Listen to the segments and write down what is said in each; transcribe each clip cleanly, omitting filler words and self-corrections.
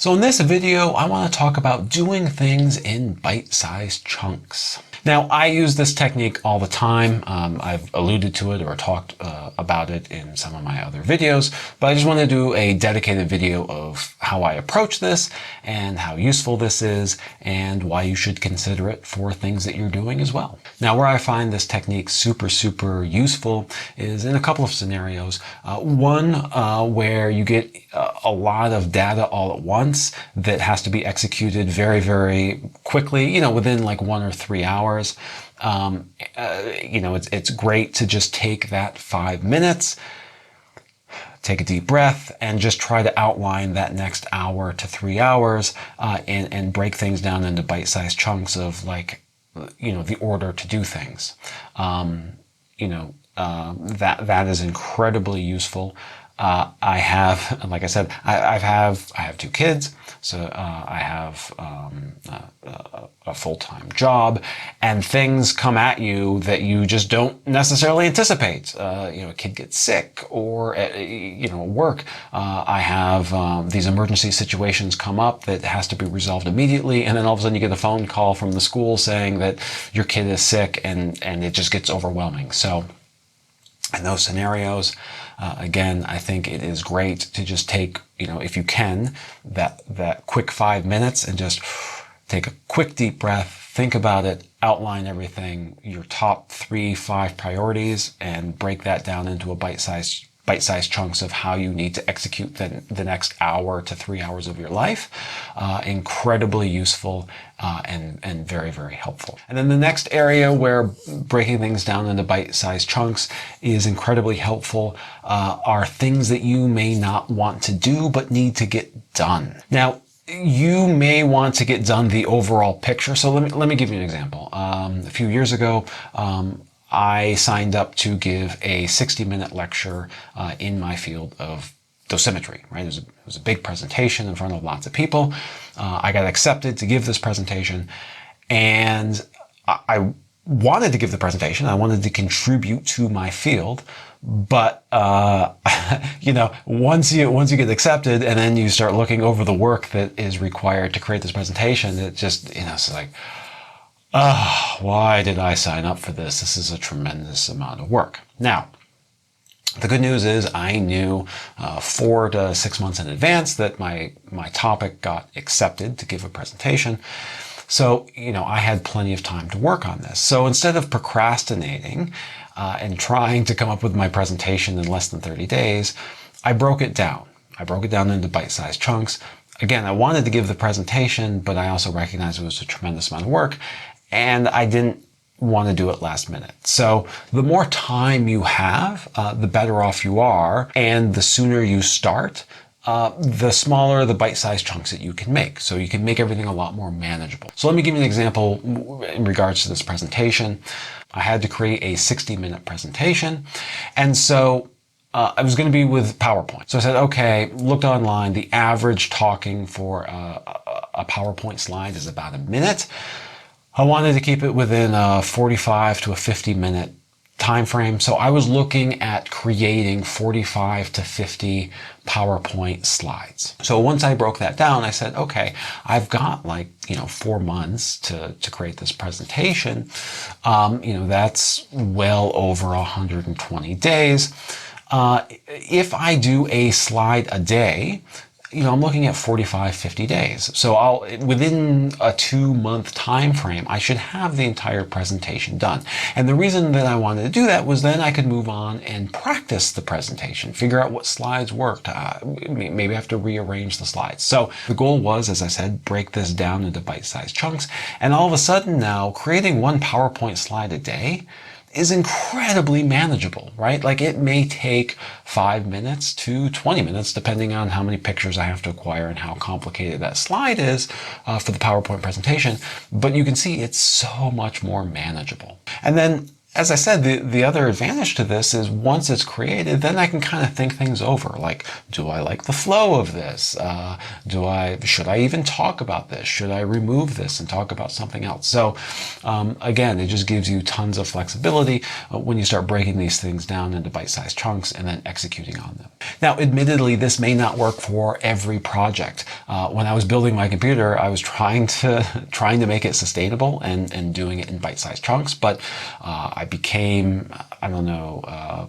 So in this video, I want to talk about doing things in bite-sized chunks. Now, I use this technique all the time. I've alluded to it or talked about it in some of my other videos, but I just want to do a dedicated video of how I approach this and how useful this is and why you should consider it for things that you're doing as well. Now, where I find this technique super useful is in a couple of scenarios. One where you get a lot of data all at once that has to be executed very quickly, within like 1 or 3 hours. It's great to just take that 5 minutes, take a deep breath, and just try to outline that next hour to 3 hours, and break things down into bite-sized chunks of the order to do things. That is incredibly useful. I have, like I said, I have 2 kids, so I have a full-time job, and things come at you that you just don't necessarily anticipate. A kid gets sick, or at work, I have these emergency situations come up that has to be resolved immediately, and then all of a sudden you get a phone call from the school saying that your kid is sick, and it just gets overwhelming. So in those scenarios, again, I think it is great to just take, if you can, that quick 5 minutes and just take a quick deep breath, think about it, outline everything, your top 3-5 priorities, and break that down into a bite-sized chunks of how you need to execute the next hour to 3 hours of your life. Incredibly useful and very helpful. And then the next area where breaking things down into bite-sized chunks is incredibly helpful are things that you may not want to do but need to get done. Now, you may want to get done the overall picture. So let me give you an example. A few years ago, I signed up to give a 60-minute lecture in my field of dosimetry, right? It was a big presentation in front of lots of people. I got accepted to give this presentation, and I wanted to give the presentation. I wanted to contribute to my field, but once you get accepted and then you start looking over the work that is required to create this presentation, it just, it's like, why did I sign up for this? This is a tremendous amount of work. Now, the good news is I knew 4 to 6 months in advance that my topic got accepted to give a presentation. So, I had plenty of time to work on this. So instead of procrastinating and trying to come up with my presentation in less than 30 days, I broke it down. I broke it down into bite-sized chunks. Again, I wanted to give the presentation, but I also recognized it was a tremendous amount of work, and I didn't want to do it last minute. So the more time you have, the better off you are, and the sooner you start, the smaller the bite-sized chunks that you can make. So you can make everything a lot more manageable. So let me give you an example in regards to this presentation. I had to create a 60-minute presentation, and so I was going to be with PowerPoint. So I said, okay, looked online. The average talking for a PowerPoint slide is about a minute. I wanted to keep it within a 45 to a 50-minute time frame. So I was looking at creating 45 to 50 PowerPoint slides. So once I broke that down, I said, okay, I've got 4 months to create this presentation. That's well over 120 days. If I do a slide a day, I'm looking at 45, 50 days. So within a 2-month time frame, I should have the entire presentation done. And the reason that I wanted to do that was then I could move on and practice the presentation, figure out what slides worked. Maybe I have to rearrange the slides. So the goal was, as I said, break this down into bite-sized chunks. And all of a sudden now, creating 1 PowerPoint slide a day is incredibly manageable, right? Like it may take 5 minutes to 20 minutes, depending on how many pictures I have to acquire and how complicated that slide is for the PowerPoint presentation. But you can see it's so much more manageable. And then as I said, the other advantage to this is once it's created, then I can kind of think things over. Like, do I like the flow of this? Should I even talk about this? Should I remove this and talk about something else? So again, it just gives you tons of flexibility when you start breaking these things down into bite-sized chunks and then executing on them. Now, admittedly, this may not work for every project. When I was building my computer, I was trying to make it sustainable and doing it in bite-sized chunks, but I became, I don't know,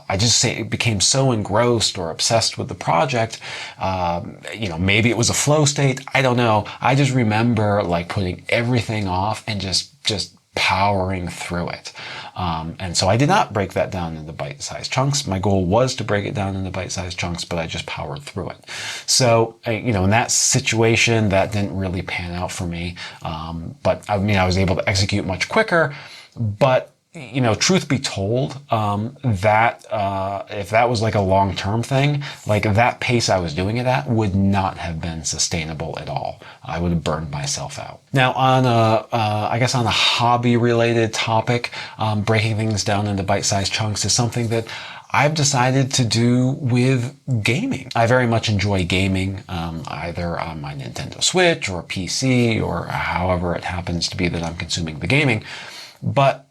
I just say it became so engrossed or obsessed with the project. Maybe it was a flow state. I don't know. I just remember like putting everything off and just powering through it. And so I did not break that down into bite-sized chunks. My goal was to break it down into bite-sized chunks, but I just powered through it. So, in that situation, that didn't really pan out for me. But I was able to execute much quicker, but truth be told, that if that was like a long-term thing, like that pace I was doing it at would not have been sustainable at all. I would have burned myself out. Now, on a hobby-related topic, breaking things down into bite-sized chunks is something that I've decided to do with gaming. I very much enjoy gaming, either on my Nintendo Switch or PC or however it happens to be that I'm consuming the gaming. But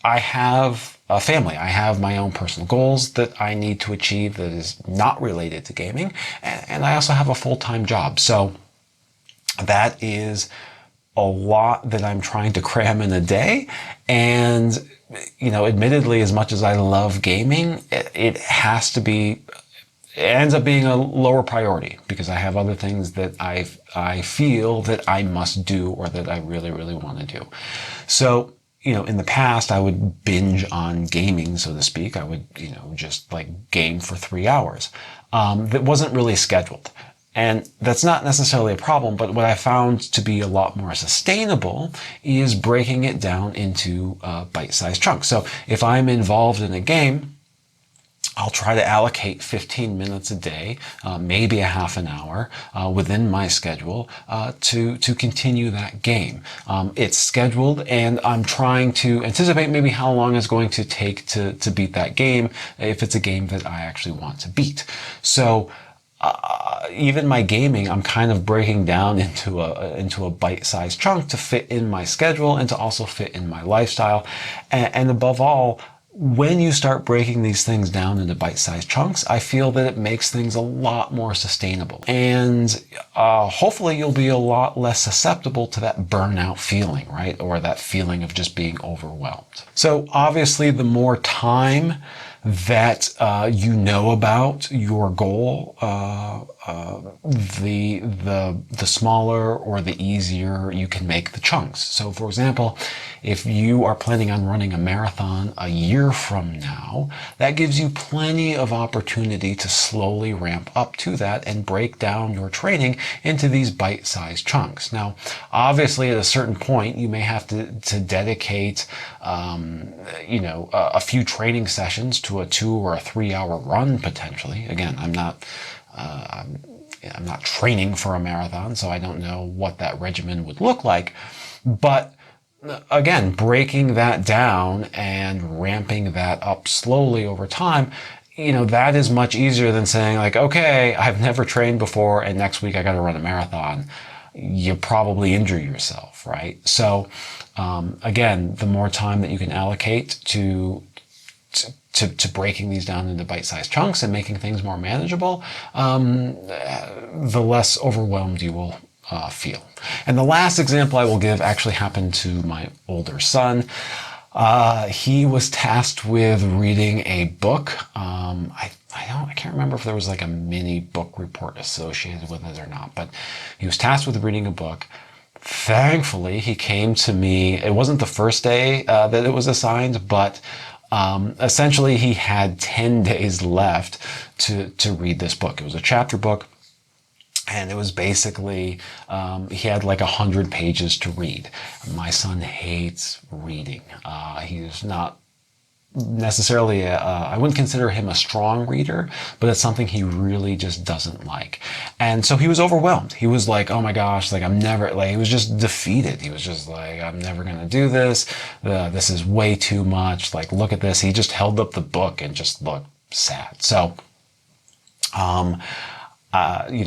I have a family. I have my own personal goals that I need to achieve that is not related to gaming. And I also have a full-time job. So that is a lot that I'm trying to cram in a day. And, admittedly, as much as I love gaming, it ends up being a lower priority because I have other things that I feel that I must do or that I really, really want to do. So, in the past, I would binge on gaming, so to speak. I would, just like game for 3 hours. That wasn't really scheduled. And that's not necessarily a problem, but what I found to be a lot more sustainable is breaking it down into bite-sized chunks. So if I'm involved in a game, I'll try to allocate 15 minutes a day, maybe a half an hour within my schedule to continue that game. It's scheduled and I'm trying to anticipate maybe how long it's going to take to beat that game if it's a game that I actually want to beat. So even my gaming, I'm kind of breaking down into a bite-sized chunk to fit in my schedule and to also fit in my lifestyle. And above all, when you start breaking these things down into bite-sized chunks, I feel that it makes things a lot more sustainable. And hopefully you'll be a lot less susceptible to that burnout feeling, right? Or that feeling of just being overwhelmed. So obviously the more time that you know about your goal, the smaller or the easier you can make the chunks. So for example, if you are planning on running a marathon a year from now, that gives you plenty of opportunity to slowly ramp up to that and break down your training into these bite-sized chunks. Now, obviously at a certain point, you may have to dedicate, a few training sessions to a 2 or a 3 hour run potentially. Again, I'm not training for a marathon, so I don't know what that regimen would look like. But again, breaking that down and ramping that up slowly over time, that is much easier than saying like, okay, I've never trained before and next week I got to run a marathon. You probably injure yourself, right? So again, the more time that you can allocate to breaking these down into bite-sized chunks and making things more manageable, the less overwhelmed you will feel. And the last example I will give actually happened to my older son. He was tasked with reading a book. I can't remember if there was like a mini book report associated with it or not, but he was tasked with reading a book. Thankfully, he came to me. It wasn't the first day that it was assigned, but essentially he had 10 days left to read this book. It was a chapter book. And it was basically, he had like 100 pages to read. My son hates reading. He's not necessarily, I wouldn't consider him a strong reader, but it's something he really just doesn't like. And so he was overwhelmed. He was like, oh my gosh, like I'm never, like he was just defeated. He was just like, I'm never going to do this. This is way too much. Like, look at this. He just held up the book and just looked sad. So,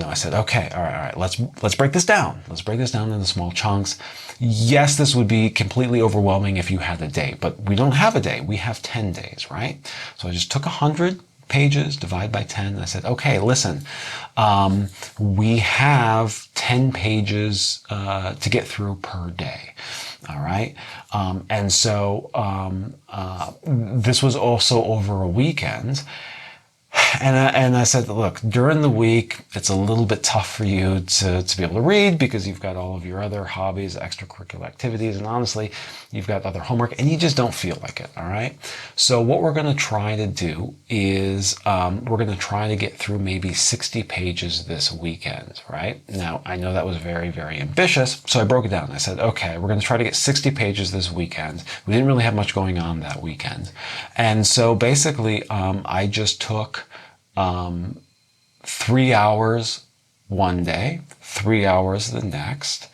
I said, okay, all right, let's break this down. Let's break this down into small chunks. Yes, this would be completely overwhelming if you had a day, but we don't have a day. We have 10 days, right? So I just took 100 pages, divide by 10. And I said, okay, listen, we have 10 pages to get through per day. All right. And so this was also over a weekend. And I said, look, during the week, it's a little bit tough for you to be able to read because you've got all of your other hobbies, extracurricular activities, and honestly, you've got other homework and you just don't feel like it, all right? So what we're going to try to do is we're going to try to get through maybe 60 pages this weekend, right? Now, I know that was very, very ambitious, so I broke it down. I said, okay, we're going to try to get 60 pages this weekend. We didn't really have much going on that weekend. And so basically, I just took 3 hours one day, 3 hours the next.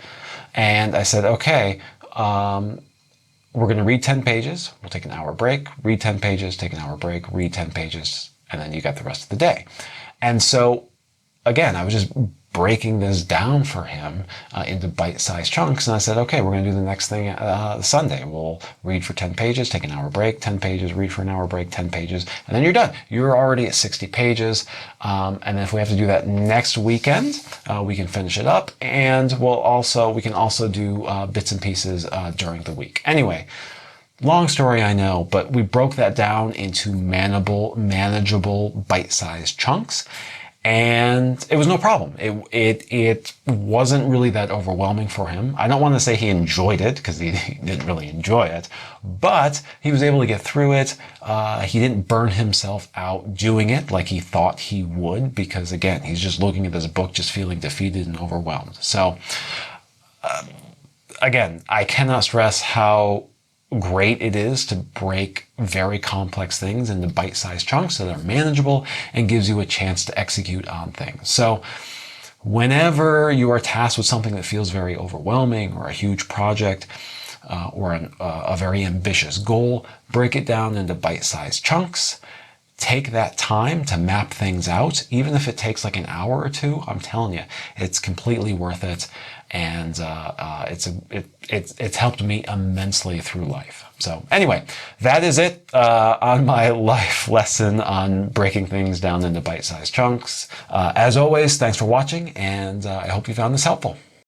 And I said, okay, we're going to read 10 pages. We'll take an hour break, read 10 pages, take an hour break, read 10 pages, and then you got the rest of the day. And so, again, I was just breaking this down for him into bite-sized chunks. And I said, okay, we're going to do the next thing Sunday. We'll read for 10 pages, take an hour break, 10 pages, read for an hour break, 10 pages, and then you're done. You're already at 60 pages. And then if we have to do that next weekend, we can finish it up. And we can also do bits and pieces during the week. Anyway, long story, I know, but we broke that down into manageable bite-sized chunks. And it was no problem. It wasn't really that overwhelming for him. I don't want to say he enjoyed it because he didn't really enjoy it, but he was able to get through it. He didn't burn himself out doing it like he thought he would because, again, he's just looking at this book, just feeling defeated and overwhelmed. So, again, I cannot stress how great it is to break very complex things into bite-sized chunks that are manageable and gives you a chance to execute on things. So whenever you are tasked with something that feels very overwhelming or a huge project or a very ambitious goal, break it down into bite-sized chunks. Take that time to map things out, even if it takes like an hour or two. I'm telling you, it's completely worth it, and it's helped me immensely through life. So anyway, that is it on my life lesson on breaking things down into bite-sized chunks. As always, thanks for watching, and I hope you found this helpful.